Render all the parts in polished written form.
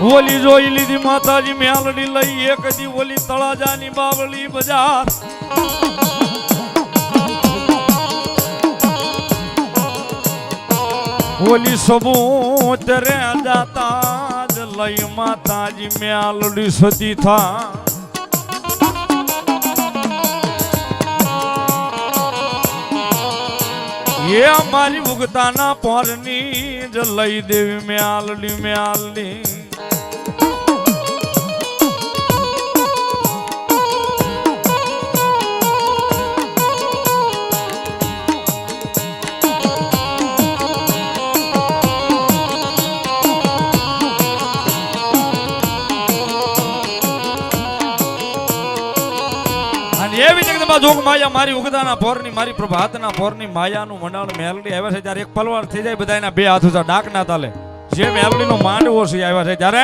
ઓલી જોઈ લીધી માતાજી મેલડી લઈ એક દી ઓલી તળાજાની બાવળી બજાર ઓલી સબૂતરે જાતા જ લઈ માતાજી મેલડી સતી થા એ અમારી ઉગતાના પોરની જ લઈ દેવી મેલડી મેલડી એવી જગદંબા જોગ માયા મારી ઉગદાના પોરની મારી પ્રભાતના પોરની માયાનું મંડાણ મેલડી આવ્યા છે ત્યારે એક પલવાર થઈ જાય બધા એના બે હાથ ઉચા ડાક ના તાલે જે મેલડીનો માંડવો છે આવ્યા છે ત્યારે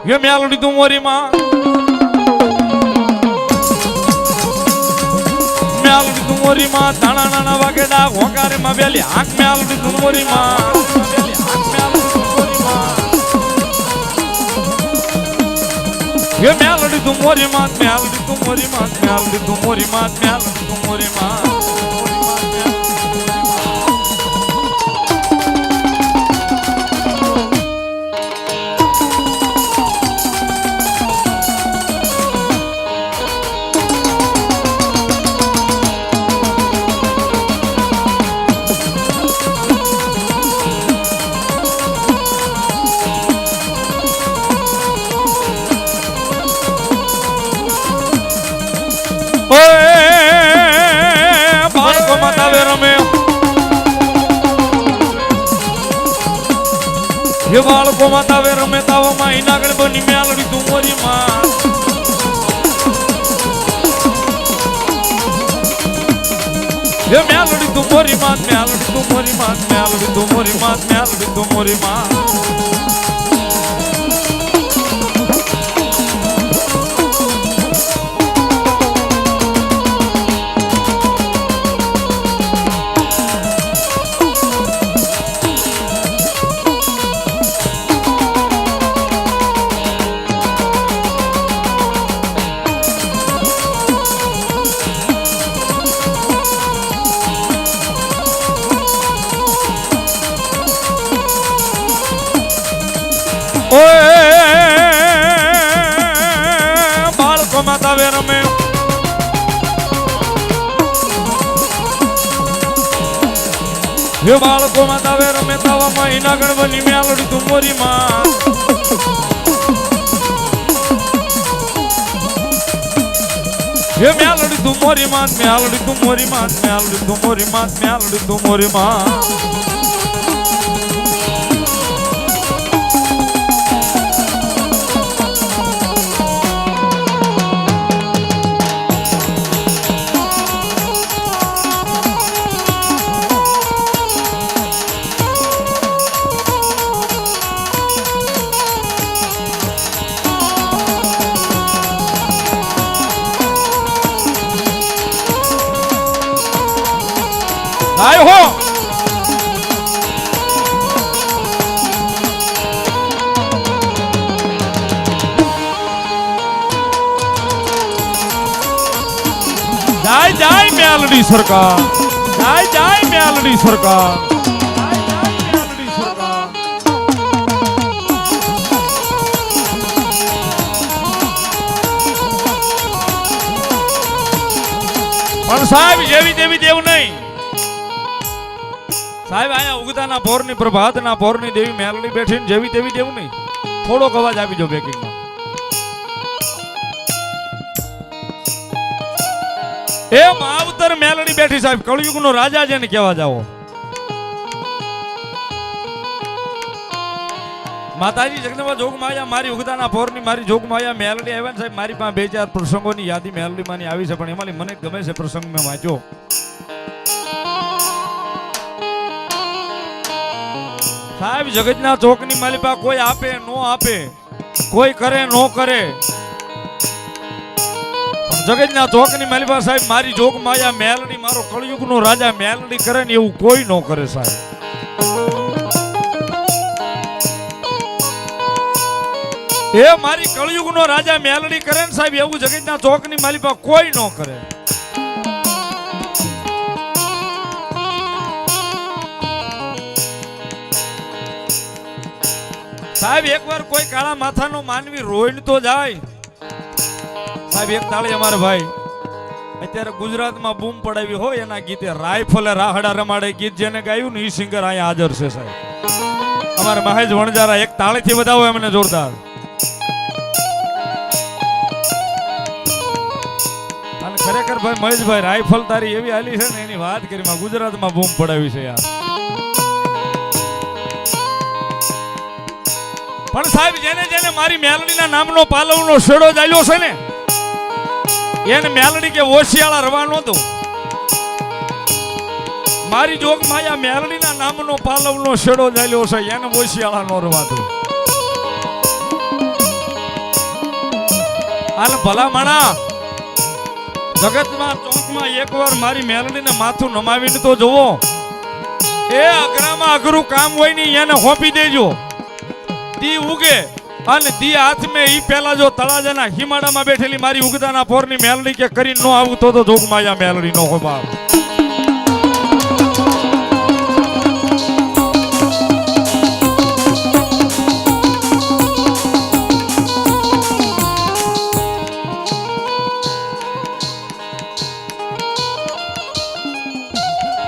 એ મેલડી તું મોરી માં મેલડી તું મોરી માં તાણા નાના વાગે ડાક હોકારે માં બેલી આંખ મેલડી તું મોરી માં ये मेलडी तुम मोरी मात मेलडी तुम मोरी मात मेलडी तुम मोरी मात मेलडी तुम मोरी मात ये बालको माता वे रमे तावा माइना गण बनी मेलडी तू मोरी मां ये मेलडी तू मोरी मां मेलडी तू मोरी मां मेलडी तू मोरी मां मेलडी तू मोरी मां बालको माता वे रमे ये बालको माता वे रमे तावा महीना गणबनी मेलडी तू मोरी मां ये मेलडी तू मोरी मां मेलडी तू मोरी मां मेलडी तू मोरी मां मेलडी तू मोरी मां आए हो जाय जाय मेलडी सरकार जाय जाय मेलडी सरकार जाय जाय मेलडी सरकार पण साहेब जेवी देवी देव नहीं साहेब आया उगताना पोરની પ્રભાતના પોરની દેવી મેલડી બેઠીને જેવી તેવી દેવું નહીં થોડોક અવાજ આપી જો બેકિંગમાં એ માવતર મેલડી બેઠી સાહેબ કળયુગનો રાજા જેને કહેવા જાવો માતાજી જગદંબા જોગમાયા મારી ઉગતાના પોરની મારી જોગમાયા મેલડી આવ્યા ને સાહેબ મારી પાસે બે ચાર પ્રસંગોની યાદી મેલડી માની આવી છે પણ એમાંથી મને ગમે છે પ્રસંગ મેં વાંચ્યો સાહેબ જગતના ચોકની માલિપા કોઈ આપે નો આપે કોઈ કરે નો કરે જગતના ચોકની માલિપા સાહેબ મારી જોગ માયા મેલડી મારો કળયુગનો રાજા મેલડી કરે ને એવું કોઈ નો કરે સાહેબ એ મારી કળયુગનો રાજા મેલડી કરે ને સાહેબ એવું જગતના ચોકની માલિપા કોઈ ન કરે. સાહેબ એકવાર કોઈ કાળા માથાનો માનવી રોઈને તો જાય. સાહેબ એક તાળી અમારા ભાઈ અત્યારે ગુજરાતમાં બૂમ પડાવી હોય એના ગીતે રાયફલે રાહડા રમાડે ગીત જેને ગાયું ને ઈ સિંગર અહીંયા હાજર છે સાહેબ. અમારા મહેશ વણજારા એક તાળીથી વધાવો એમને જોરદાર. અને ખરેખર ભાઈ મહેશભાઈ રાયફલ તારી એવી હાલી છે ને એની વાત કરી ગુજરાતમાં બૂમ પડાવી છે યાર. પણ સાહેબ જેને જેને મારી મેલડીના નામનો પાલવનો શેડો ચાલ્યો છે ને એને મેલડી કે ઓશિયાળા રવા નહોતો. મારી જોગ માયા મેલડીના નામનો પાલવનો શેડો ચાલ્યો છે એને ઓશિયાળા નો રવાતો. હાલ ભલા માણા જગતમાં ચોકમાં એકવાર મારી મેલડીને માથું નમાવીને તો જુઓ. એ અઘરામાં અઘરું કામ હોય ને એને હોપી દેજો. દી ઉગે અને દી હાથ મે ઈ પેલા જો તળાજાના હિમાડામાં બેઠેલી મારી ઉગદાના પોરની મેલડી કે કરી નો આવું તો જોગમાયા મેલડી નો હો બાપ.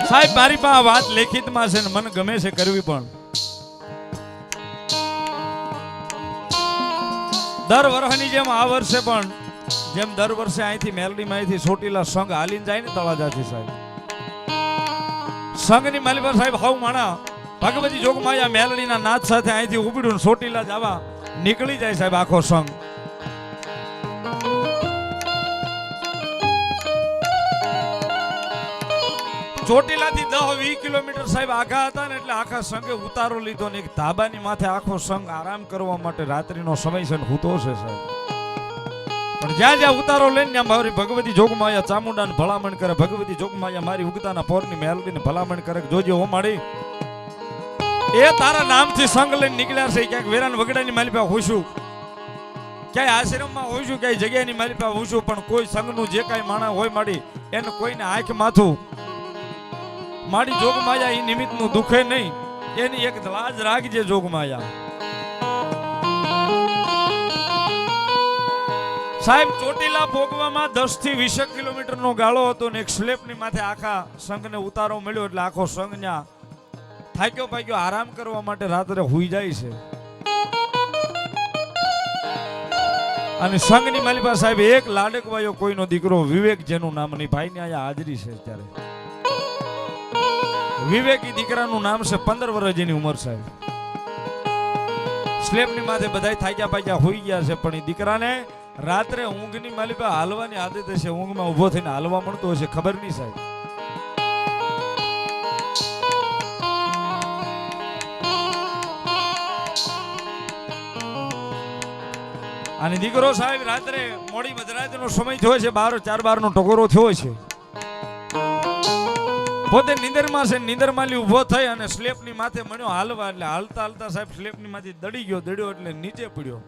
સાહેબ મારી પાસે વાત લેખિતમાં છે ને મને ગમે છે કરવી પણ. દર વર્ષની જેમ આ વર્ષે પણ જેમ દર વર્ષે અહીંથી મેલડીમાં અહીંથી ચોટીલા સંઘ હાલીને જાય ને તળાજાથી સાહેબ સંઘની માલિપા સાહેબ હાવ માણા ભગવતી જોગમાયા મેલડીના નાદ સાથે અહીંથી ઉપડ્યું ચોટીલા જવા નીકળી જાય સાહેબ આખો સંઘ. ચોટીલાથી 10-20 કિલોમીટર સાહેબ આઘા હતા ને એટલે આખા સંઘે ઉતારો લીધો ને એક ધાબાની માથે આખો સંઘ આરામ કરવા માટે રાત્રિનો સમય છે હૂતો છે સાહેબ. પણ જ્યાં જ્યાં ઉતારો લઈને ત્યાં મારી ભગવતી જોગમાયા ચામુંડાને ભલામણ કરે. ભગવતી જોગમાયા મારી ઉગતાના પોરની મેલડીને ભલામણ કરે જોજો હો માડી એ તારા નામથી સંઘ લઈને નીકળ્યા છે. ક્યાંક વેરાન વગડાની માલિપા હોઈશું, ક્યાંય આશ્રમમાં હોઈશું, ક્યાંય જગ્યાની માલિપા હોઈશું, પણ કોઈ સંઘનું જે કાંઈ માણા હોય માડી એને કોઈને આંખ માથું મારી જોગમાયા ઈ નિમિત્તનું દુખે નહીં એની એક લાજ રાખજે જોગમાયા. સાહેબ ચોટીલા ભોગવામાં 10 થી 20 કિલોમીટરનો ગાળો હતો ને એક સ્લેપની માથે આખા સંઘને ઉતારો મળ્યો એટલે આખો સંઘ ન્યા થાક્યો પાક્યો આરામ કરવા માટે રાત્રે હુઈ જાય છે. અને સંઘની માલિપા સાહેબ એક લાડકવાયો કોઈનો દીકરો વિવેક જેનું નામ નહીં ભાઈની અહીંયા હાજરી છે. ત્યારે વિવેકી દીકરાનું નામ છે 15 વર્ષ જેની ઉંમર સાહેબ. સ્લેબની માથે બધાય થાક્યા પાક્યા હોઈ ગયા છે પણ એ દીકરાને રાત્રે ઊંઘની માલિપા હાલવાની આદત છે. ઊંઘમાં ઊભો થઈને હાલવા મળતો હશે ખબર નહીં સાહેબ. અને દીકરો સાહેબ રાત્રે મોડી મધરાતનો સમય થયો છે 4:00 નો ટકોરો થયો છે. પોતે નીંદરમાં છે નીંદરમાં ઉભો થઈ અને સ્લેપની માથે મળ્યો હાલવા એટલે હાલતા હાલતા સાહેબ સ્લેપની માંથી દડી ગયો. દડ્યો એટલે નીચે પડ્યો.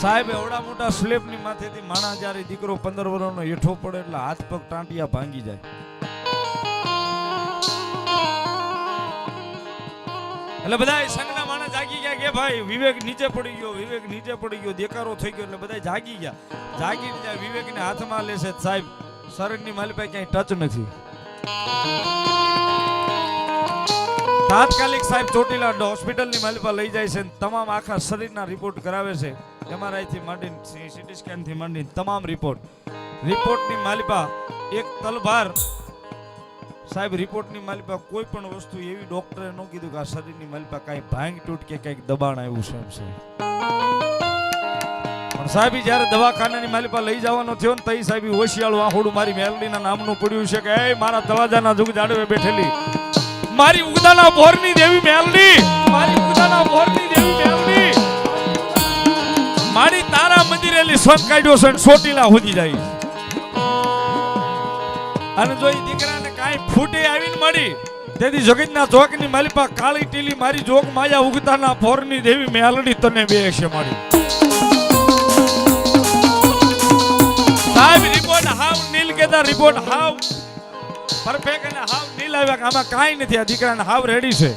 સાહેબ એવડા મોટા સ્લેપની માથેથી માણા જ્યારે દીકરો 15 વર્ષનો હેઠો પડે એટલે હાથ પગ ટાંટિયા ભાંગી જાય. એટલે બધા સંઘના માણસ જાગી ગયા કે ભાઈ વિવેક નીચે પડી ગયો, વિવેક નીચે પડી ગયો, દેકારો થઈ ગયો. એટલે બધા જાગી ગયા. જાગીને જાય વિવેકને હાથમાં લેશે સાહેબ શરીરની માલિપા ક્યાંય ટચ નથી. તાત્કાલિક સાહેબ ચોટીલા હોસ્પિટલની માલિપા લઈ જાય છે. તમામ આખા શરીરના રિપોર્ટ કરાવે છે. MRI થી માંડીને CT સ્કેન થી માંડીને તમામ રિપોર્ટની માલિપા એક તલભાર સાહેબ રિપોર્ટની માલિપા કોઈ પણ વસ્તુ એવી ડોક્ટરે ન કીધું કે આ શરીરની માલિપા કાંઈ ભાંગ તૂટ કે કંઈક દબાણ આવ્યું છે એમ છે. પણ સાહેબ જ્યારે દવાખાનાની માલિપા લઈ જવાનો થયો ને તઈ સાહેબ હોશિયાળું આહોડું મારી મેલડીના નામનું પડ્યું છે કે એ મારા તળાજાના જુગ જાડવે બેઠેલી મારી ઉગદાના બોરની દેવી મેલડી, મારી ઉગદાના બોરની દેવી મેલડી મારી તારા મંદિરેલી સંગ કાઢ્યો છે ચોટીલા સુધી જાય. અને જો એ દીકરાને કાંઈ ફૂટે આવીને મળી તેથી જગતના ચોકની માલિપા કાળી ટીલી મારી જોગ માયા ઉગતાના ફોરની દેવી મેલડી તને બે છે મળી સાહેબ રિપોર્ટ હાવ નીલ કેતા રિપોર્ટ હાવ પરફેક્ટ અને હાવ નીલ આવ્યા કે આમાં કાંઈ નથી આ દીકરાને હાવ રેડી છે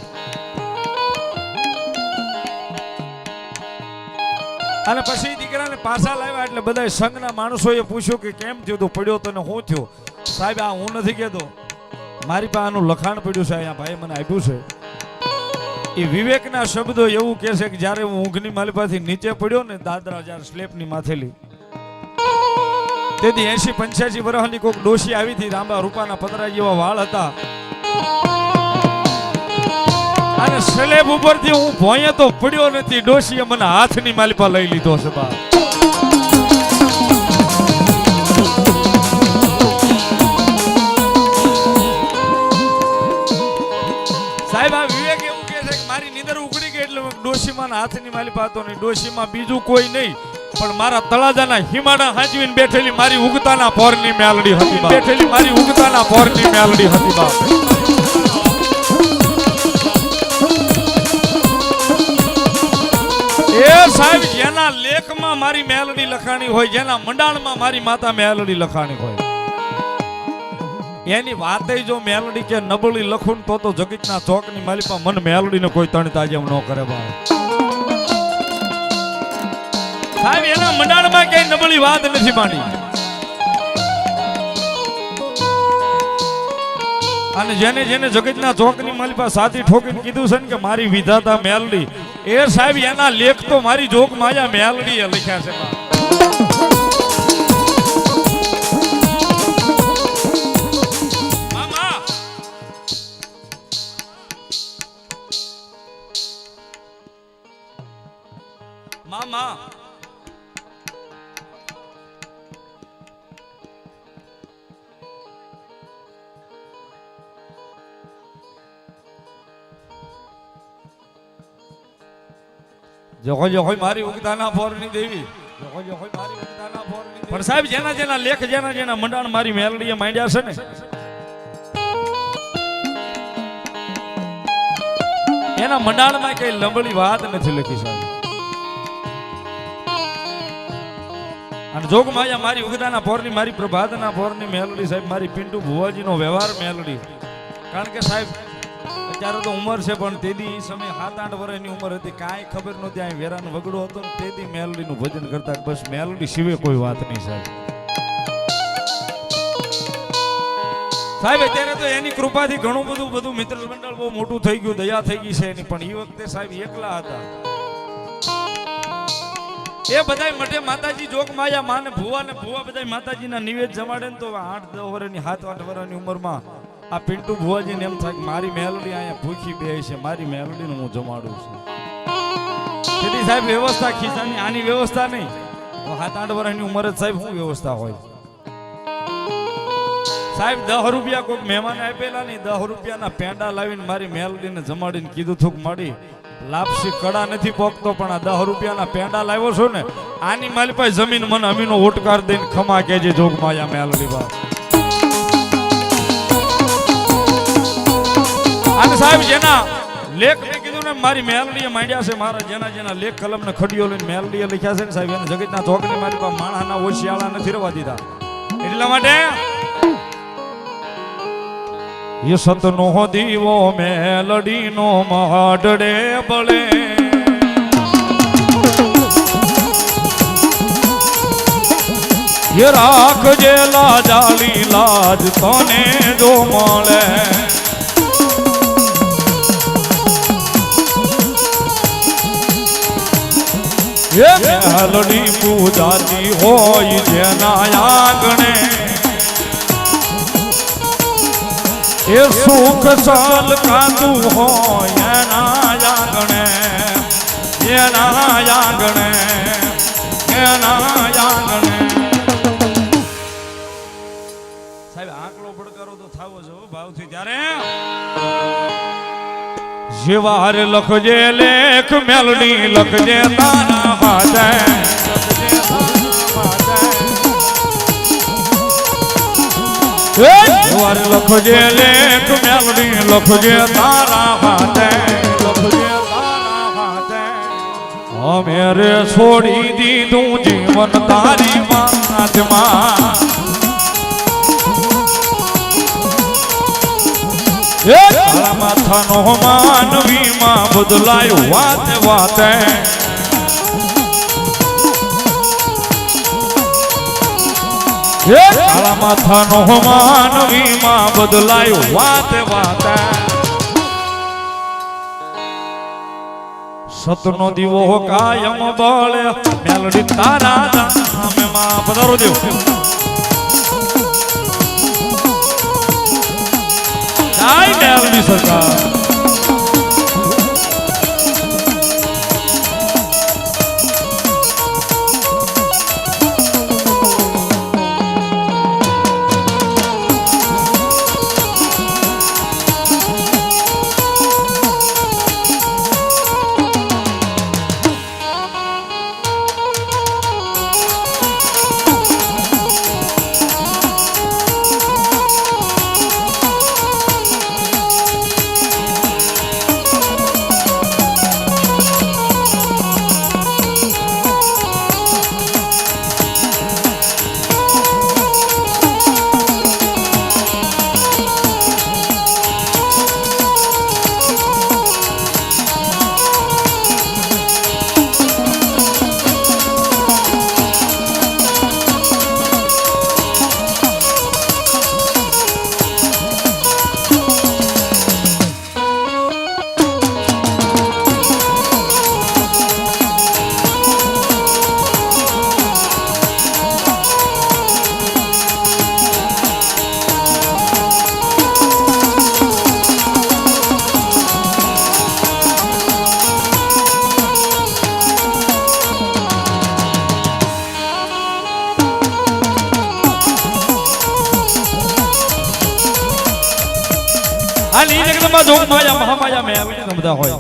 અને પછી દીકરાને પાછા લાવ્યા એટલે બધા સંઘના માણસોએ પૂછ્યું કે કેમ થયું તો પડ્યો તને શું થયું સાહેબ આ હું નથી કહેતો મારી પાસે આનું લખાણ પડ્યું છે અહીંયા ભાઈ મને આપ્યું છે એ વિવેકના શબ્દો એવું કહે છે કે જ્યારે હું ઊંઘની માલિપાથી નીચે પડ્યો ને દાદરા જ્યારે સ્લેપની માથેલી તેથી 80-85 વર્ષની કોઈક ડોશી આવી હતી રાંબા રૂપાના પતરા જેવા વાળ હતા અને સ્લેબ ઉપરથી હું ભોંયે તો પડ્યો નથી ડોશીએ મને હાથની માલિપા લઈ લીધો છે બા સાહેબ આ વિવેક એવું કહે છે કે મારી નીંદર ઉકળી ગઈ એટલે ડોશીમાં હાથની માલિપા હતો નહીં ડોશીમાં બીજું કોઈ નહીં પણ મારા તળાજાના હિમાડા હાંચવીને બેઠેલી મારી ઉગતાના પોરની મેલડી હતી બા બેઠેલી મારી ઉગતાના પોરની મેલડી હતી બા એ સાહેબ જેના લેખમાં મારી મેલડી લખાણી હોય જેના મંડાણમાં મારી માતા મેલડી લખાણી હોય એની વાતે જો મેલડી કે નબળી લખું તો જગતના ચોકની માલિપા મન મેલડીને કોઈ તણતા જેમ ન કરે બા સાહેબ એના મંડાણમાં કઈ નબળી વાત નથી માંડી અને જેને જેને જગતના ચોકની માલિપા સાથી ઠોકીને કીધું છે ને કે મારી વિધાતા મેલડી એ સાહેબ એના લેખ તો મારી જોગ માયા મેલડીએ લખ્યા છે મામા જોખો જોખો મારી ઉગતાના પોરની દેવી જોખો જોખો મારી ઉગતાના પોરની પણ સાહેબ જેના જેના લેખ જેના જેના મંડાણ મારી મેલડીએ માંડ્યા છે ને એના મંડાણમાં કઈ લંબળી વાત નથી લખી સાહેબ અને જોગ માયા મારી ઉગતાના પોરની મારી પ્રભાતના પોરની મેલડી સાહેબ મારી પિન્ટુ ભુવાજીનો વ્યવહાર મેલડી કારણ કે સાહેબ અત્યારે તો ઉંમર છે પણ તેદી એ સમય 7-8 વર્ષની ઉંમર હતી કાંઈ ખબર નહોતી આ વેરાનો વગડો હતો ને તેદી મેલડીનું ભજન કરતા બસ મેલડી સિવાય કોઈ વાત નહીં સાહેબ સાહેબ અત્યારે તો એની કૃપાથી ઘણું બધું મિત્ર મંડળ બહુ મોટું થઈ ગયું દયા થઈ ગઈ છે એની પણ એ વખતે સાહેબ એકલા હતા એ બધાય મઠે માતાજી જોગ માયા માને ભુવા ને ભુવા બધાય માતાજીના નિવેદ જમાડે ને તો 8-10 વર્ષની 7-8 વર્ષની ઉંમરમાં આ પિન્ટુ ભુવાજીને એમ થાય કે મારી મેલડી અહીંયા ભૂખી બે છે મારી મેલડીને હું જમાડું છું તેથી સાહેબ વ્યવસ્થા ખીચાની આની વ્યવસ્થા નહીં 7-8 વર્ષની ઉંમર જ સાહેબ શું વ્યવસ્થા હોય સાહેબ 10 રૂપિયા કોઈક મહેમાન આપેલા નહીં 10 રૂપિયાના પેંડા લાવીને મારી મેલડીને જમાડીને કીધું થુક મળી લાપસી કડા નથી પોકતો પણ આ 10 રૂપિયાના પેંડા લાવ્યો છો ને આની મારી પાસે જમીન મને અમીનો ઓટકાર દઈને ખમા કેજે જોગ માયા મેલડી બા અને સાહેબ જેના લેખ મેં કીધું ને મારી મેલડીએ માંડ્યા છે મારા જેના જેના લેખ કલમ ને ખડીઓ લઈને મેલડીએ લખ્યા છે ને સાહેબ એને જગતના ચોકની મારી પાસે માણાના ઓશિયાળા નથી રવા દીધા એટલા માટે ये सतनो दीवो मेलडीनो माडड़े बळे ये राख जे लाजाली लाज तने जो मळे ये मेलडी पूजाती होय जेना आंगणे ये सुख साल कांदू हो एना आंगणे સાહેબ આંકડો પડકારો તો થાવો જો ભાવથી ત્યારે જીવાર લખજે લેખ મેલડી લખજે તારા હાથે એકવાર લખજે લેખ મેલડી લખજે તારા હાથે લખજે તારા હાથે અમે રે છોડી દીધું જીવન તારી વાતમાં કાળા માથાનો માનવીમાં બદલાયો વાતે વાતે કાળા માથાનો માનવીમાં બદલાયો વાતે વાતે સતનો દીવો કાયમ બળે મેલડી તારા નામમાં પધારો દેવ જય મેલડી સરકાર આલી જગદંબા જોગ માયા મહામાયા મે આવીને બધા હોય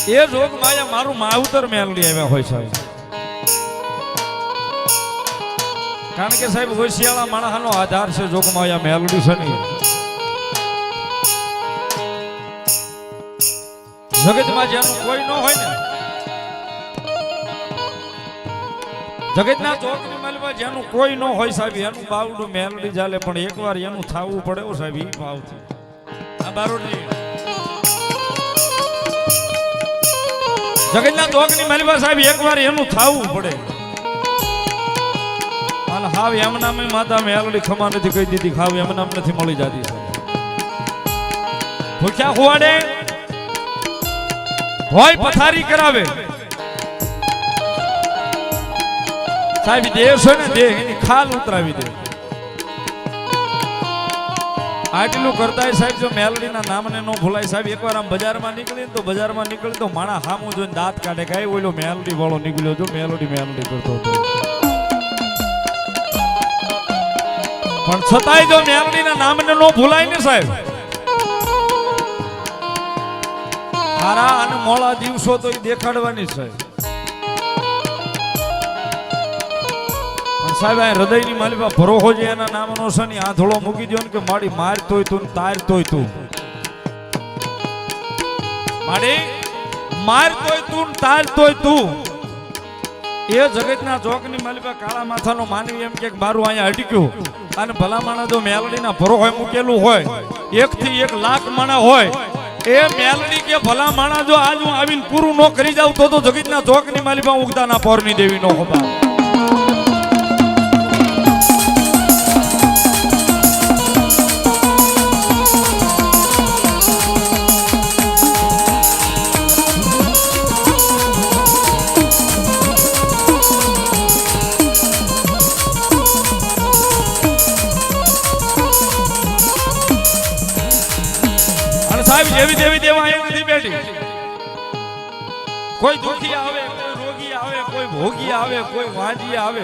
એ જોગ માયા મારું માવતર મેલડી આવ્યા હોય સાહેબ કારણ કે સાહેબ હોશિયાળા માણસનો આધાર છે જોગ માયા મેલડી છે ને જગતમાં જેનું કોઈ ન હોય ને જગતના ચોકની માલમાં જેનું કોઈ ન હોય સાહેબ એનું બાવડું મેલડી ચાલે પણ એકવાર એનું થાવું પડે સાહેબ ઈ ભાવથી આ બારોડી જગતના ચોકની માલમાં સાહેબ એકવાર એનું થાવું પડે અને હાવ એમના મે માતા મેલડી ખમા નથી કહી દીધી ખાવ એમના નથી મળી જાતી ભૂખ્યા ખોવાડે હોય પથારી કરાવે સાહેબ દેહ છે ને દેહ એની ખાલ ઉતરાવી દે આટલું કરતા સાહેબ જો મેલડીના નામને નો ભૂલાય સાહેબ એકવાર આમ બજારમાં નીકળી તો માણા હામું જોઈને દાંત કાઢે કે ઓલો મેલડી વાળો નીકળ્યો જો મેલડી કરતો હતો પણ છતાંય જો મેલડીના નામને નો ભૂલાય ને સાહેબ હારા અને મોળા દિવસો તો એ દેખાડવાની સાહેબ સાહેબ આ હૃદયની માલિકા ભરોહો છે એના નામનો છે ને આંધળો મૂકી દો ને કે માડી મારતોય તું તારતોય તું માડી મારતોય તું તારતોય તું એ જગતના ચોકની માલિકા કાળા માથાનો માનવી એમ કે મારું અહીંયા અટક્યું અને ભલા માણા જો મેલડીના ભરોહો મૂકેલું હોય 1 થી 1 લાખ માણા હોય એ મેલડી કે ભલા માણા જો આજ હું આવીને પૂરું ન કરી જાવ તો જગતના ચોકની માલિકા ઉગતાના પોરની દેવી નો હોબા જેવી દેવી દેવા અહીં નથી બેઠી કોઈ દુખી આવે કોઈ રોગી આવે કોઈ ભોગી આવે કોઈ વાંજી આવે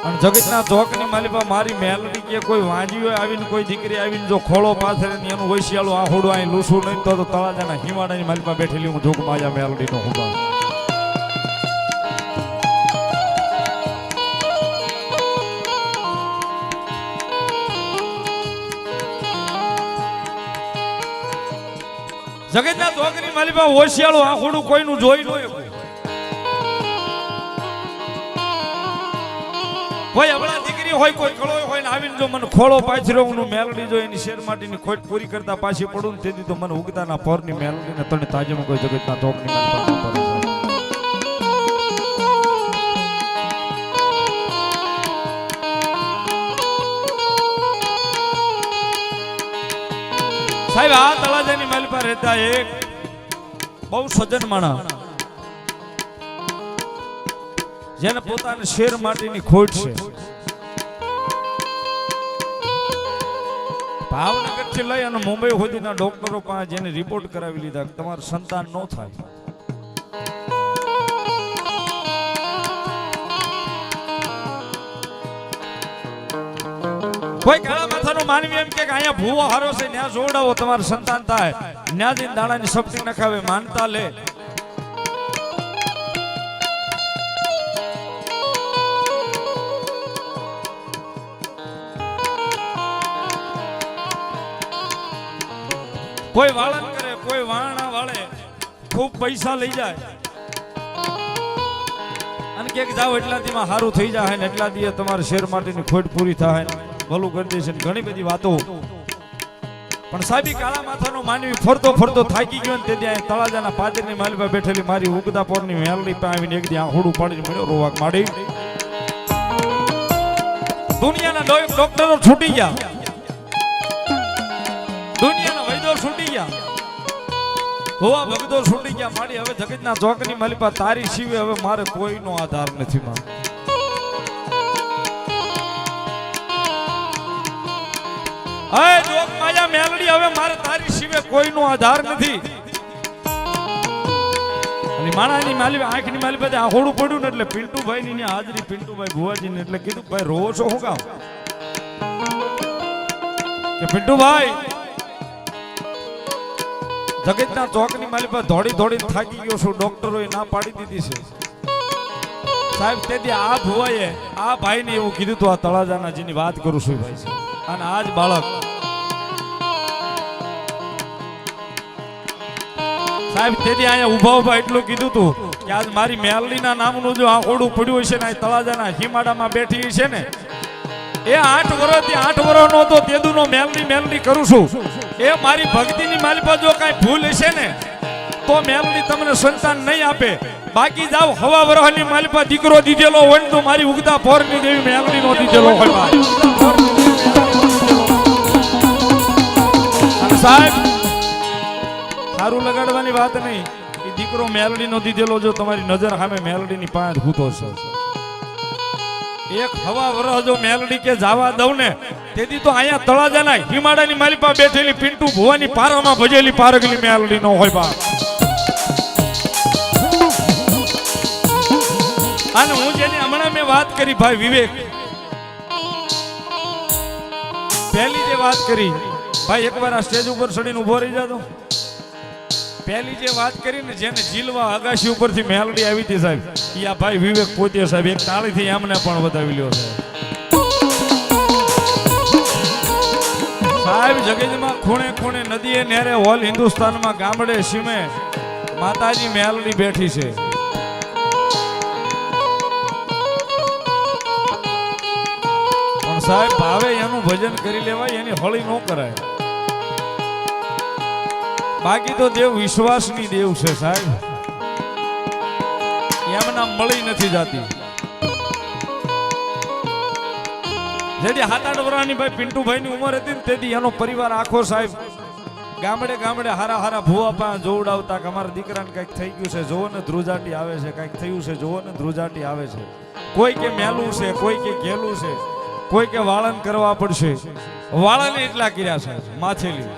અને જગતના ચોકની માલિકા મારી મેલડી કે કોઈ વાંજી હોય આવીને કોઈ દીકરી આવીને જો ખોળો પાથરે ને એનું વૈશ્યાળું આહોડું અહીં લૂસું નહીં તો તળાજાના હિમાડાની માલિકા બેઠેલી હું જોગ માયા મેલડીનો હુબા જગતના ચોકની માલિપા હોશિયાળું આંખોડું કોઈનું જોઈ ન હોય. કોઈ અબળા દીકરી હોય, કોઈ કળોય હોય ને આવીને જો મને ખોળો પાછરો હું મેલડી જો એની શેર માટીની ખોટ પૂરી કરતા પાછી પડું ને તેથી તો મને ઉગતાના પોરની મેલડીને તને તાજમાં કોઈ જગતના ચોકની માલિપા સાહેબ. આ તળાજાની માલિપા રહેતા એક બહુ સજ્જન માણસ જેને પોતાને શેર માટીની ખોટ છે. ભાવનગર થી લઈ અને મુંબઈ સુધીના ડોક્ટરો પાસે જેને રિપોર્ટ કરાવી લીધા તમારું સંતાન ન થાય. કોઈ કાળા માથાનો માનવી એમ કે અહીંયા ભૂવો હારો છે ત્યાં જોડાવો તમારું સંતાન થાય. ત્યાં જઈને દાણાની શક્તિ નખાવે માનતા લે. કોઈ વાળન કરે, કોઈ વાણા વાળે, ખૂબ પૈસા લઈ જાય અને કે જાવ એટલા દીમાં સારું થઈ જાય ને એટલા દીએ તમારે શેર માટેની ખોટ પૂરી થાય ને ભલું કરી દેશે ને ઘણી બધી વાતો. પણ સાહેબી કાળા માથાનો માનવી ફરતો ફરતો થાકી ગયો ને તે ત્યાં તળાજાના પાદરની માલિપા બેઠેલી મારી ઉગતા પોરની મેલડી પાસે આવીને એક દી આંખોડું પાડીને મળ્યો રોવાક માડી. દુનિયાના ડોક્ટરો છૂટી ગયા, દુનિયાના વૈદ્યો છૂટી ગયા, હોવા ભગતો છૂટી ગયા. મારી હવે જગતના ચોકની માલિપા તારી સિવે હવે મારે કોઈનો આધાર નથી. માં અય જોક માયા મેલડી હવે મારે તારી સિવે કોઈનો આધાર નથી. અને માણાની માલિપા આંખની માલિપા આંખોડું પડ્યું ને એટલે પિન્ટુભાઈ ની હાજરી, પિન્ટુભાઈ ભુવાજી ને એટલે કીધું ભાઈ રોવો છો હું કામ કે પિન્ટુભાઈ જગતના ચોકની માલિપા દોડી દોડીને થાકી ગયો છું, ડોક્ટરોએ ના પાડી દીધી છે. સાહેબ તેથી આ ભુવાએ આ ભાઈને એવું કીધું તો આ તળાજાના જેની વાત કરું છું ભાઈ છે. અને આજ બાળક સાહેબ તેથી અહીંયા ઉભા એટલું કીધું તું કે આજ મારી મેલડીના નામનું જો આંખોડું પડ્યું હશે ને તળાજાના હિમાડામાં બેઠી છે ને એ 8 વર્ષથી 8 વર્ષનો તો તેદુનો મેલડી કરું છું. એ મારી ભક્તિની માલિપા જો કાંઈ ભૂલ હશે ને તો મેલડી તમને સંતાન નહીં આપે. બાકી જાવ હવા વરહની માલિપા દીકરો દીધેલો હોય ને તો મારી ઉગતા પોરની દેવી મેલડી નો દીધેલો હોય. સાહેબ સારું લગાડવાની વાત નહીં, એ દીકરો મેલડી નો દીધેલો જો તમારી નજર સામે મેલડીની પાંચ હૂતો છે. એક હવા વરહ જો મેલડી કે જાવા દઉં ને તેથી તો અહીંયા તળાજાના હિમાડાની માલિપા બેઠેલી પિન્ટુ ભુવાની પારામાં ભજેલી પારગલી મેલડી નો હોય. બા અને હું જેની હમણાં મેં વાત કરી ભાઈ વિવેક, પહેલી જે વાત કરી ભાઈ એકવાર આ સ્ટેજ ઉપર ચડીને ઉભો રહી જાતો. પહેલી જે વાત કરી ને જેને જીલવા અગાશી ઉપરથી મેલડી આવી હતી સાહેબ, ઈ આ ભાઈ વિવેક પોતે સાહેબ એક તાળીથી એમને પણ વધાવી લ્યો સાહેબ. જગતમાં ખૂણે ખૂણે નદીએ નેરે ઓલ હિન્દુસ્તાનમાં ગામડે સીમે માતાજી મેલડી બેઠી છે. પણ સાહેબ ભાવે એનું ભજન કરી લેવાય, એની હળી ન કરાય. બાકી તો દેવ વિશ્વાસની દેવ છે સાહેબ, એમના મળી નથી જાતી. જેથી 7-8 વર્ષની ભાઈ પિન્ટુભાઈ ની ઉંમર હતી ને તેથી એનો પરિવાર આખો સાહેબ ગામડે ગામડે હારા હારા ભૂવા પાસે જોવડાવતા કે અમારા દીકરાને કંઈક થઈ ગયું છે, જોવો ને ધ્રુજાટી આવે છે, કંઈક થયું છે, જોવો ને ધ્રુજાટી આવે છે. કોઈ કે મેલું છે, કોઈ કે ઘેલું છે, કોઈ કે વાળન કરવા પડશે. વાળન એટલા કર્યા છે માથેલી.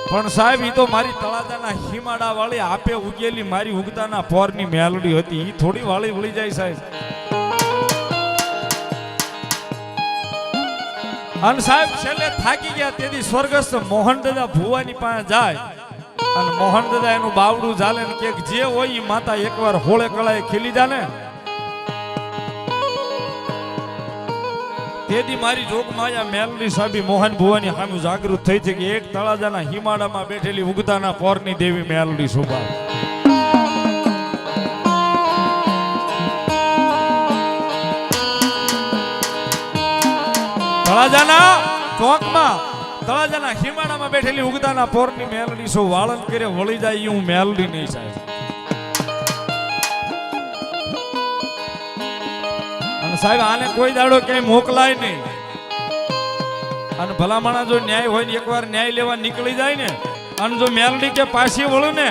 પણ સાહેબ ઈ તો મારી તળાજાના હિમાડા વાળી આપે ઉગેલી મારી ઉગતાના પોરની મેલડી હતી. ઈ થોડી વાળી વળી જાય સાહેબ. અને સાહેબ છેલ્લે થાકી ગયા તેથી સ્વર્ગસ્થ મોહનદાદા ભુવાની પાસે જાય અને મોહનદાદા એનું બાવડું ઝાલે ને કે જે હોય ઈ માતા એકવાર હોળે કળાએ ખીલી જાને તેથી મારી જોગમાયા મેલડી સાબી મોહન ભુવાની સામે જાગૃત થઈ છે કે એક તળાજાના હિમાડામાં બેઠેલી ઉગતાના પોરની દેવી મેલડી સુભા તળાજાના ચોકમાં તળાજાના હિમાડામાં બેઠેલી ઉગતાના પોરની મેલડી સો વાળન કરે વળી જાય હું મેલડી નહીં સાહેબ. અને સાહેબ આને કોઈ દાડો ક્યાંય મોકલાય નહીં. અને ભલામણા જો ન્યાય હોય ને એકવાર ન્યાય લેવા નીકળી જાય ને અને જો મેલડી કે પાછી વળું ને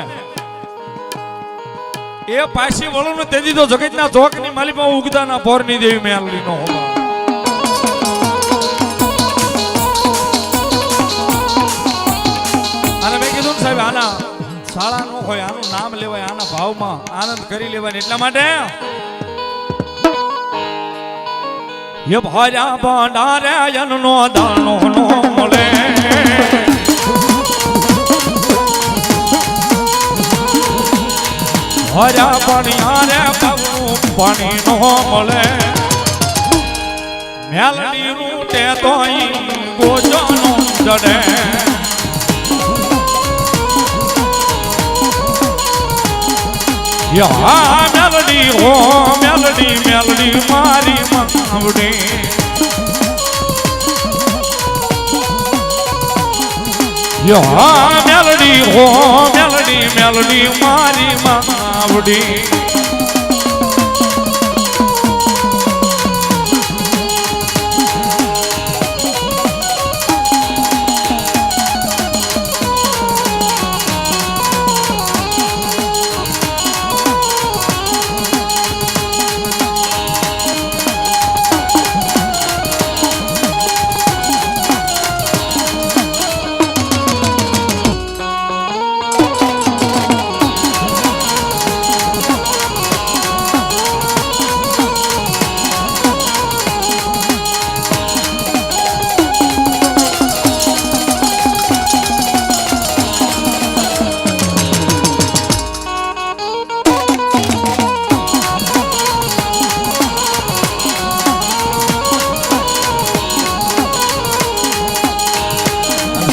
એ પાછી વળું ને તેથી તો જગતના ચોકની માલિકમાં ઉગતાના પોરની દેવી મેલડી નો હોવા. અને મેં કીધું સાહેબ આના શાળા નો હોય આનું નામ લેવાય આના ભાવમાં આનંદ કરી લેવાય એટલા માટે ये भाजा भंडारे जनो दानो नो मले भाजा पनियारे बाबू पानी नो मले मेलडी रूटे तो गोजनो जडे या मेलडी हो मेलडी मेलडी मारी मावड़ी या मेलडी हो मेलडी मेलडी मारी मावड़ी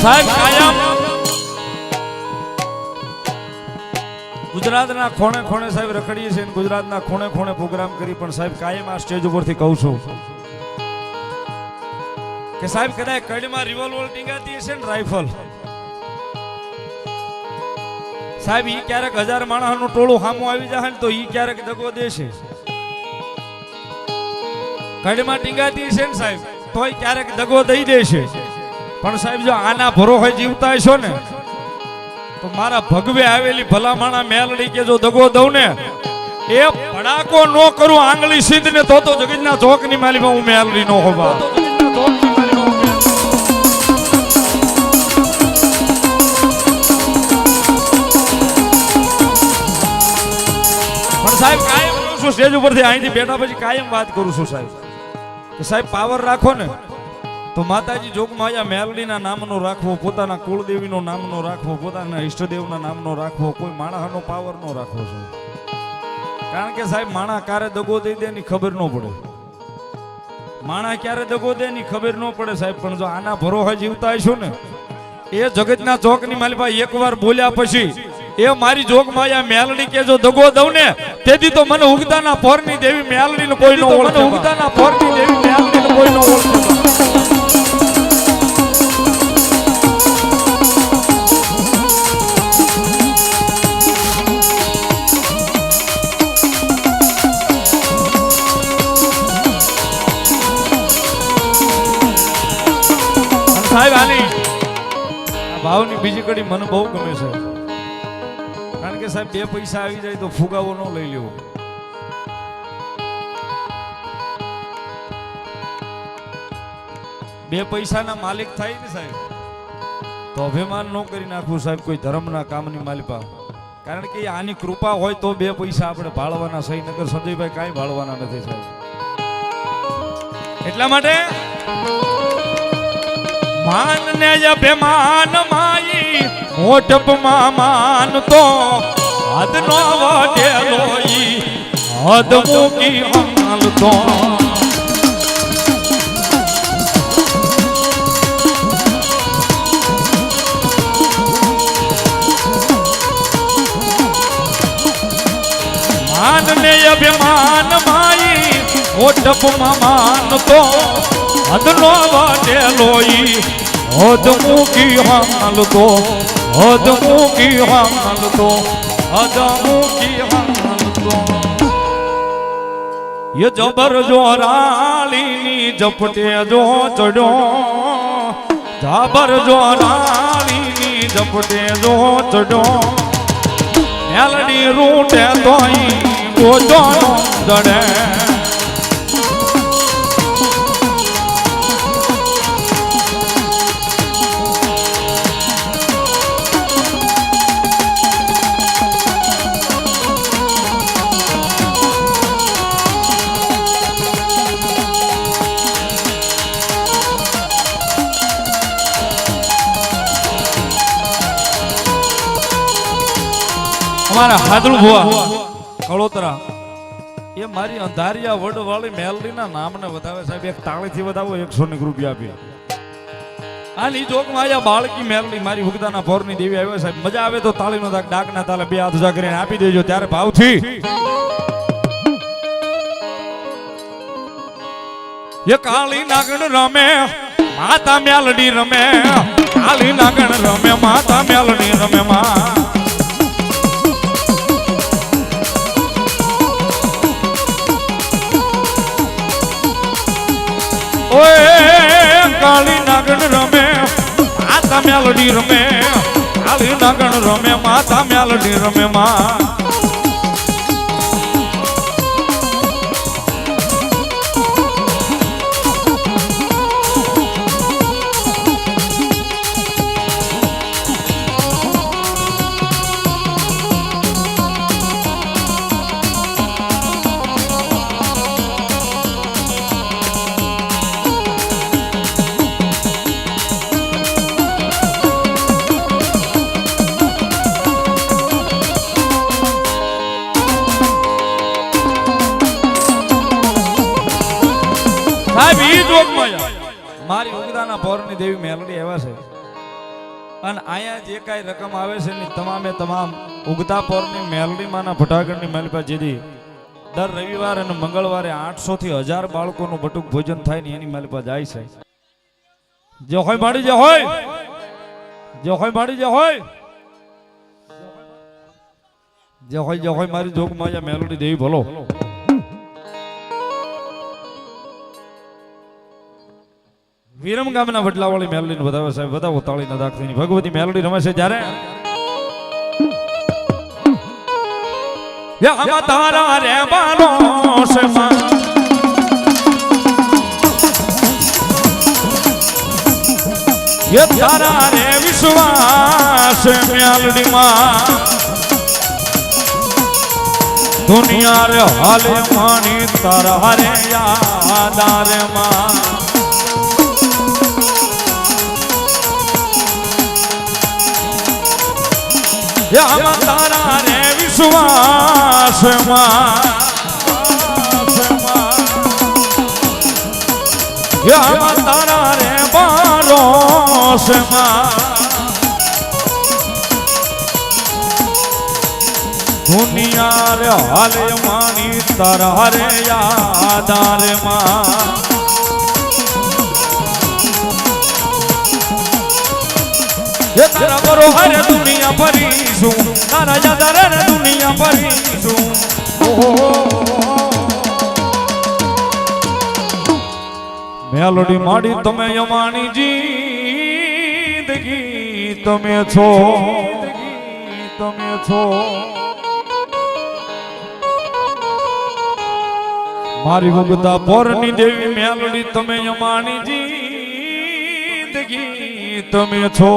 સાહેબ કાયમ ગુજરાતના ખૂણે ખૂણે સાહેબ રખડીએ છીએ ગુજરાતના ખૂણે ખૂણે પ્રોગ્રામ કરી પણ સાહેબ કાયમ આ સ્ટેજ ઉપરથી કહું છું કે સાહેબ કદાચ કડીમાં રિવોલ્વર ટીંગાતી હશે ને રાઇફલ સાહેબ ઈ ક્યારેક 1000 માણસનું ટોળું સામું આવી જાય ને તો ઈ ક્યારેક દગો દેશે કડીમાં ટીંગાતી હશે ને સાહેબ તોય ક્યારેક દગો દઈ દેશે પણ સાહેબ જો આના ભરોસે જીવતા હશો ને તો મારા ભગવે આવેલી ભલામણા મેલડી કે જો દગો દઉં ને એ ભડાકો નો કરું આંગળી સીધ ને તો જગતના ચોકની માલીમાં હું મેલડી નો હોવા. પણ સાહેબ કાયમ કરું છું સ્ટેજ ઉપરથી અહીંથી બેઠા પછી કાયમ વાત કરું છું સાહેબ કે સાહેબ પાવર રાખો ને તો માતાજી જોગમાયા મેલડીના નામનો રાખવો પોતાના કુળદેવીનો નામનો રાખવો પોતાના ઈષ્ટદેવના નામનો રાખવો કોઈ માણસનો પાવર નો રાખવો છે કારણ કે સાહેબ માણસ ક્યારે દગો દઈ દે ની ખબર ન પડે માણસ ક્યારે દગો દે ની ખબર ન પડે સાહેબ પણ જો આના ભરોસે જીવતા હશો ને એ જગતના ચોકની માલિપા એકવાર બોલ્યા પછી એ મારી જોગમાયા મેલડી કે જો દગો દઉં ને તેથી તો મને ઉગતાના પોરની દેવી મેલડીને કોઈ ન ઓળખે ઉગતાના પોરની દેવી મેલડીને કોઈ ન ઓળખે. સાહેબ આની ભાવની બીજી કડી મને બહુ ગમે છે કારણ કે સાહેબ 2 પૈસા આવી જાય તો ફુગાવો ન લઈ લેવો. બે પૈસાના માલિક થાય ને સાહેબ તો અભિમાન ન કરી નાખવું સાહેબ કોઈ ધર્મના કામની માલિકા કારણ કે આની કૃપા હોય તો 2 પૈસા આપણે ભાળવાના સહી નગર સંજયભાઈ કાંઈ ભાળવાના નથી સાહેબ. એટલા માટે માન ને અભિમાન માઈ મોટપમાં માન તો હદ નો વટેલો હદ મૂકી હાલ તો માન ને અભિમાન માઈ ઓટપ માન તો હદનો વાટેલો ઈ હદ મૂકી હાલ તો હદ મૂકી હાલ તો હદ મૂકી હાલ તો ये जबर जो राली जपटे जो चढ़ो जबर जो राली जपटे जो चढ़ो मेलडी रूटे तो गोजो जड़े हमारा हादल हुआ कड़ोतरा ये मारी अंधारिया वड वाली मेलडी ना नाम ने बतावे साहब एक ताળી થી વધાવો 100 રૂપિયા આપી આની જોક માં આયા બાળકી મેલડી મારી ભુગદાના પોરની દેવી આવ્યો સાહેબ મજા આવે તો તાળીનો ડાકના તાલે બે હાથ ઉજા કરીને આપી દેજો ત્યારે ભાવથી ये काली नागण रमे माता मेलडी रमे काली नागण रमे माता मेलडी रमे मा ओए काली नागण रमे माता मेलडी रमे काली नागण रमे माता मेलडी रमे मा मारी उगदाना पौરની દેવી મેલડી એવા છે અને આયા જે કાઈ રકમ આવે છે ની તમામે તમામ ઉગતા પૌરની મેલડી માના ફટાકડની માલિપા જેદી દર રવિવાર અને મંગળવારે 800 થી 1000 બાળકોનું બટુક ભોજન થાય ને એની માલિપા જાય છે જે હોય માડી જે હોય માડી જે હોય મારી જોગ માયા મેલડી દેવી ભલો વીરમ ગામના વડલાવાળી મેલડીને બતાવે સાહેબ બતાવો તાળીના દાખલીની ભગવતી મેલડી રમે છે જ્યારે યા તારા રે બાનો છે યે તારા રે વિશ્વાસ મેલડી માં દુનિયા રે હાલે માની તારા રે યાદારે માં या तारा रे विश्वास या तारा रे बारोस दुनिया रे हाले मानी तारा रे यादार मां ये तारा बरो हर दुनिया भरीशू तारा यादार रे दुनिया भरीशू मेलोडी माड़ी तमे यमानी जिंदगी तमे छो मारी उगता पोरनी देवी मेलोडी तमे यमानी जिंदगी तमे छो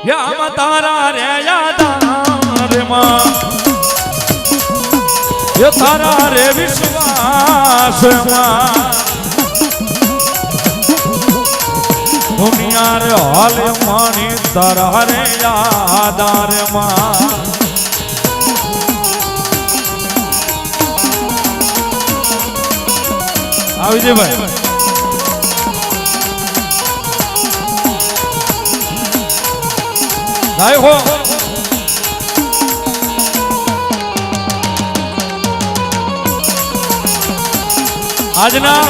या तारा रे यादार मां ये तारा रे विश्वास मां दुनिया रे हाल मानी तारा रे यादार मां आवजे भाई गाय हो આજના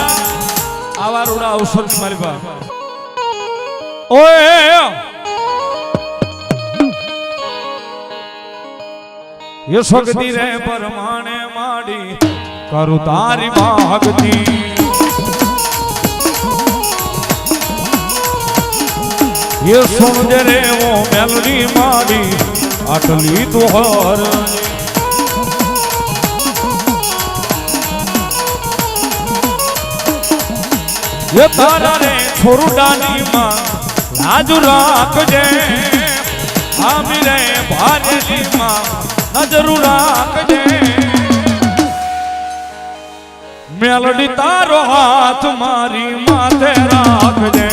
આવા રૂડા અવસર મારી પાસે ઓય યશોગતી રે પરમાણે માડી કરું તારી ભક્તિ યશોદ રે ઓ મેલડી માડી આટલી તો હર ये तारा रे छोरुडानी मां लाज राखजे आमी रे भारेली मां नजर राखजे मेलडी तारो हाथ मारी माथे राखजे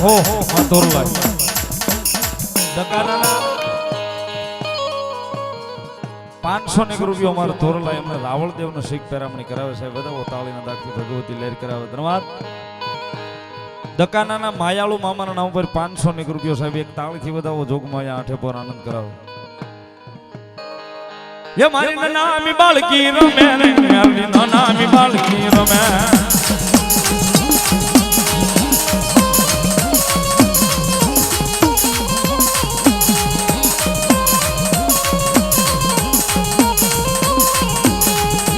हो तोरलाई दकाना 500 ने रुपया मार तोरलाई हमने रावल देव ने शीख पेरामणी करावे साहेब બધા તાળીના દાખલી ભગવતી લહેર કરાવે ધન્યવાદ દકાના ના માયાળુ મામાના નામ પર 500 ને રૂપિયો સાહેબ એક તાળીથી વધાવો જોગમાયા આઠે પર આનંદ કરાવે ये मारी नामी बालकी रमे रे मेरी नामी बालकी रमे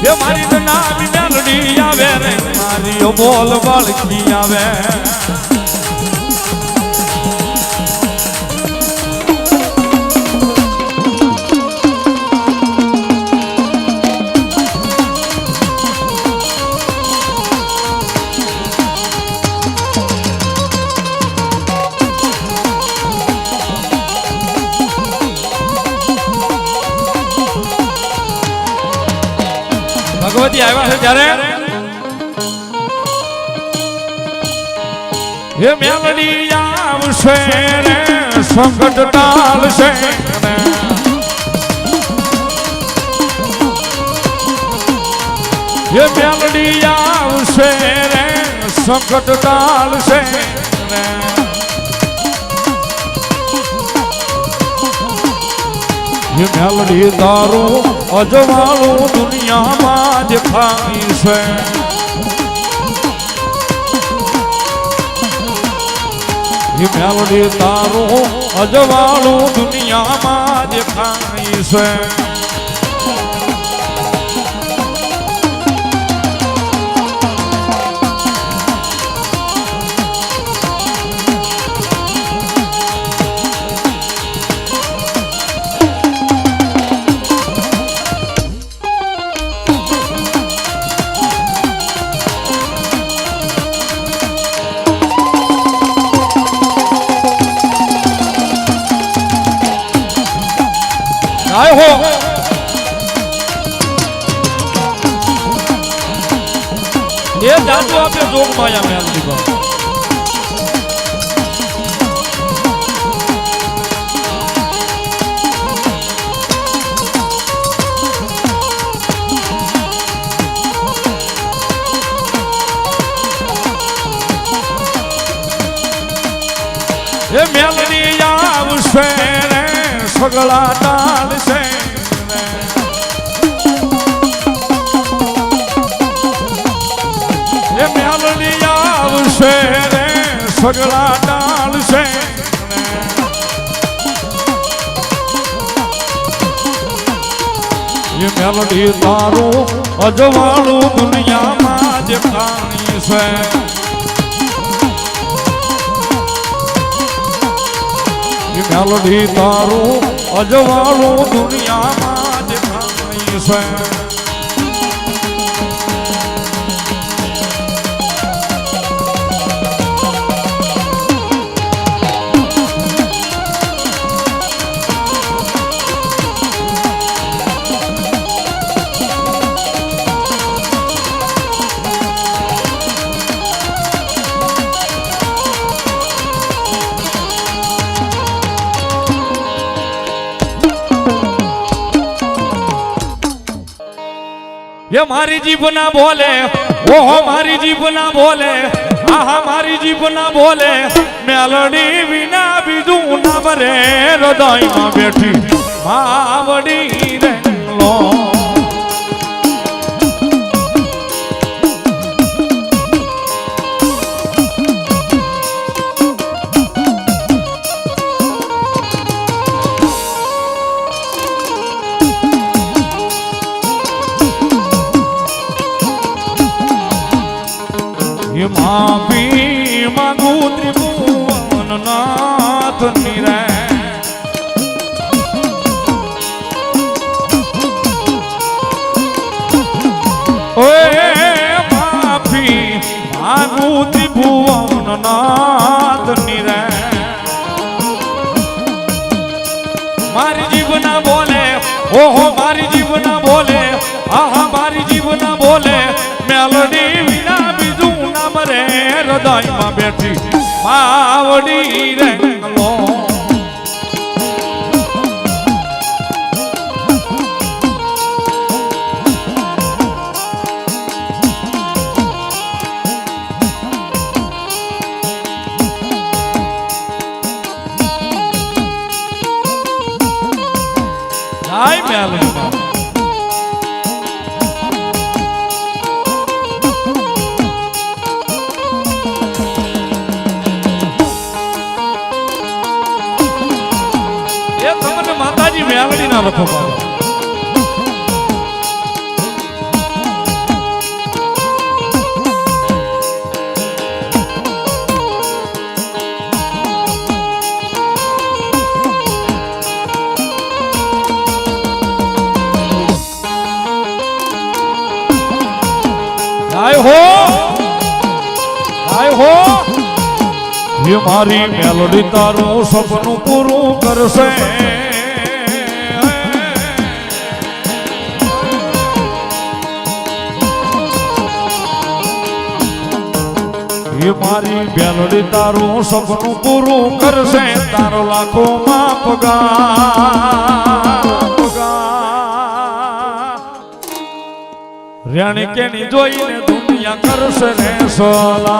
ये मारी नामी मेलडी आवे रे मारी बोल बालकी आवे ભગવતી આવ્યા છે ત્યારે એ મેલડી આવશે રે સંકટ ટાળશે એ મેલડી આવશે રે સંકટ ટાળશે ये मेलडी तारू अजवाळू दुनियाમાં જ ખાઈ છે ये मेलडी तारू अजवाळू दुनियाમાં જ ખાઈ છે आए हो ये जादू आपने जोग माया में आदमी को ये मेलडी आवશે रे सगळा टाळશે ये मेलडी आवશે रे सगळा टाळશે એ મેલડી તારું અજવાળું દુનિયામાં જે ખાણી છે એ મેલડી તારું અજવાળું દુનિયામાં જે ખાણી છે ये मारी जीभ ना बोले ओहो मारी जीभ ना बोले आहा मारी जीभ ना बोले मेलडी विना बीजू ना मरे हृदय में बैठी मावड़ी रंगलो माफी मांगू त्रिभुवन नाथ निरे ओए माफी मांगू त्रिभुवन नाथ निरे मारी जीव ना बोले ओहो मारी जीव ना बोले आहा मारी जीव ना बोले मेलडी विना बीजू मरे हृदय में बैठी मावड़ी रंगलो आई मेलडी माताजी मेलडी ना रखो बाबा आय हो ये मारी मेलडी तारू सपनू पूरू करसे ये मारी मेलडी तारू सपनू पूरू करसे तारो लाखो मां पगार रेणी केनी जोईने दुनिया करसे रे सोला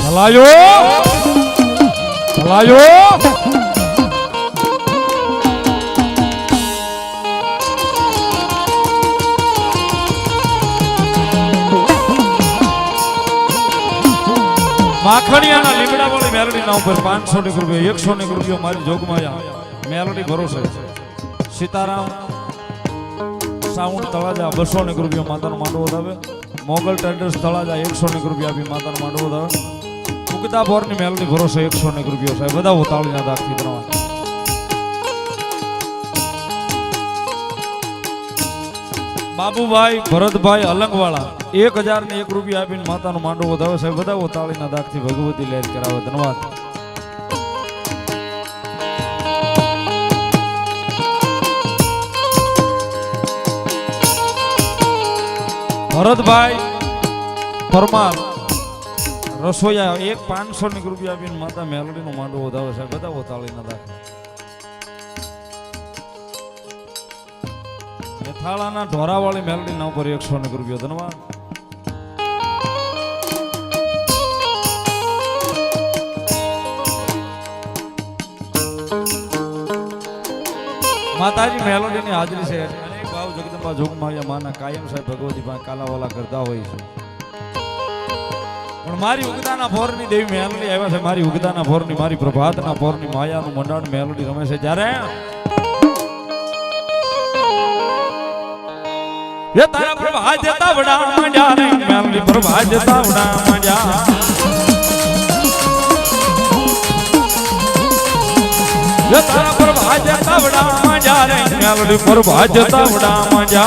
चलायो चलायो माखणियाना લીમડા વાળી મેલડીના ઉપર 500 રૂપિયા 100 રૂપિયા મારી જોગમાયા મેલડી ભરોસે સીતારામ સાઉન્ડ તળાજા 200 રૂપિયા માતાનો માંડવો વધાવે મોગલ ટેન્ડર્સ તળાજા 100 રૂપિયા આપી માતાનો માંડવો વધાવે ઉગતા બોરની મેલડી ભરોસે 100 રૂપિયા સાહેબ બધા તાળીના દાખથી કરવા બાબુભાઈ ભરતભાઈ અલંગવાળા 1001 રૂપિયા આપીને માતાનો માંડવો વધાવે સાહેબ બધા તાળીના દાખથી ભગવતી લહેર કરાવે ધન્યવાદ ભરતભાઈ પરમાર રસોયા 500 રૂપિયા આપીને માતા મેલડીનો માંડવો વધાવે સાહેબ બધા તાળીના દાખથી થાળાના ઢોરાવાળી મેલડીના ઉપર 100 રૂપિયા ધન્યવાદ માતાજી મેલોડીની હાજરી છે અનેક ભાવ જગદંબા જોગમાયા માના કાયમ સાહેબ ભગવતી પાસે કાલાવાલા કરતા હોય છે પણ મારી ઉગદાના ફોરની દેવી મેલોડી આવ્યા છે મારી ઉગદાના ફોરની મારી પ્રભાતના ફોરની માયાનું મંડાણ મેલોડી રમે છે જ્યારે ये तारा प्रभा देता बड़ा मजा रे मेलोडी प्रभा देता बड़ा मजा ये तारा प्रभा देता बड़ा मजा रे मेलोडी प्रभा देता बड़ा मजा